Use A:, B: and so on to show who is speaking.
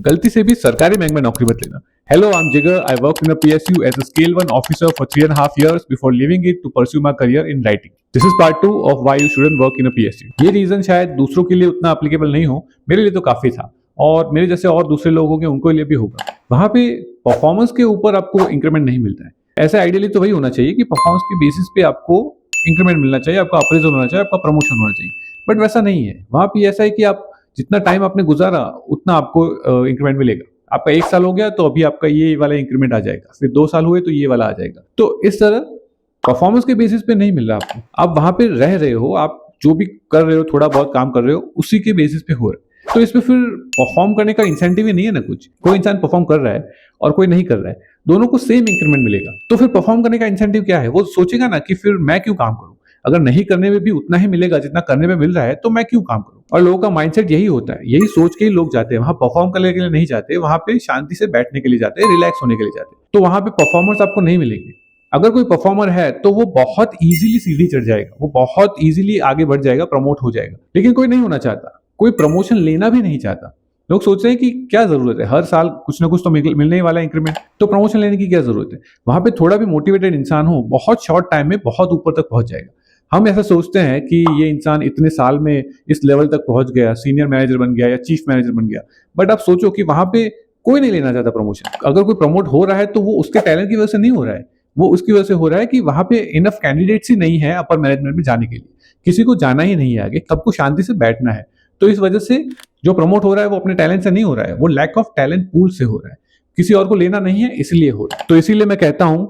A: गलती से भी सरकारी बैंक में नौकरी मत लेना। Hello, I'm Jigar. I worked in a PSU as a Scale 1 officer for 3.5 years before leaving it to pursue my career in writing. This is part 2 of why you shouldn't work in a PSU. ये reason शायद दूसरों के लिए उतना applicable नहीं हो, मेरे लिए तो काफी था और मेरे जैसे और दूसरे लोगों के उनको लिए भी होगा। वहां पे परफॉर्मेंस के ऊपर आपको इंक्रीमेंट नहीं मिलता है। ऐसे आइडियली तो वही होना चाहिए कि परफॉर्मेंस के बेसिस पे आपको इंक्रीमेंट मिलना चाहिए, आपका अप्रेजल होना चाहिए, आपका प्रमोशन होना चाहिए, बट वैसा नहीं है। वहां पे ऐसा है कि आप जितना टाइम आपने गुजारा उतना आपको इंक्रीमेंट मिलेगा। आपका 1 साल हो गया तो अभी आपका ये वाला इंक्रीमेंट आ जाएगा, फिर 2 साल हुए तो ये वाला आ जाएगा। तो इस तरह परफॉर्मेंस के बेसिस पे नहीं मिल रहा आपको। आप वहां पे रह रहे हो, आप जो भी कर रहे हो, थोड़ा बहुत काम कर रहे हो, उसी के बेसिस पे हो रहा है। तो इसमें फिर परफॉर्म करने का इंसेंटिव ही नहीं है ना कुछ। कोई इंसान परफॉर्म कर रहा है और कोई नहीं कर रहा है, दोनों को सेम इंक्रीमेंट मिलेगा। तो फिर परफॉर्म करने का इंसेंटिव क्या है? वो सोचेगा ना कि फिर मैं क्यों काम करूं, अगर नहीं करने में भी उतना ही मिलेगा जितना करने में मिल रहा है तो मैं क्यों काम करूं। और लोगों का माइंडसेट यही होता है, यही सोच के ही लोग जाते हैं वहां। परफॉर्म करने के लिए नहीं जाते, वहां पे शांति से बैठने के लिए जाते हैं, रिलैक्स होने के लिए जाते हैं। तो वहां पे परफॉर्मर्स आपको नहीं मिलेंगे। अगर कोई परफॉर्मर है तो वो बहुत इजीली सीढ़ी चढ़ जाएगा, वो बहुत इजीली आगे बढ़ जाएगा, प्रमोट हो जाएगा। लेकिन कोई नहीं होना चाहता, कोई प्रमोशन लेना भी नहीं चाहता। लोग सोच रहे हैं कि क्या जरूरत है, हर साल कुछ ना कुछ तो मिलने ही वाला इंक्रीमेंट, तो प्रमोशन लेने की क्या जरूरत है। वहां पे थोड़ा भी मोटिवेटेड इंसान हो, बहुत शॉर्ट टाइम में बहुत ऊपर तक पहुंच जाएगा। हम ऐसा सोचते हैं कि ये इंसान इतने साल में इस लेवल तक पहुंच गया, सीनियर मैनेजर बन गया या चीफ मैनेजर बन गया, बट आप सोचो कि वहां पे कोई नहीं लेना चाहता प्रमोशन। अगर कोई प्रमोट हो रहा है तो वो उसके टैलेंट की वजह से नहीं हो रहा है, वो उसकी वजह से हो रहा है कि वहां पे इनफ कैंडिडेट्स ही नहीं है अपर मैनेजमेंट में जाने के लिए। किसी को जाना ही नहीं है आगे, सबको शांति से बैठना है। तो इस वजह से जो प्रमोट हो रहा है वो अपने टैलेंट से नहीं हो रहा है, वो लैक ऑफ टैलेंट पूल से हो रहा है। किसी और को लेना नहीं है इसलिए हो रहा है। तो इसीलिए मैं कहता हूं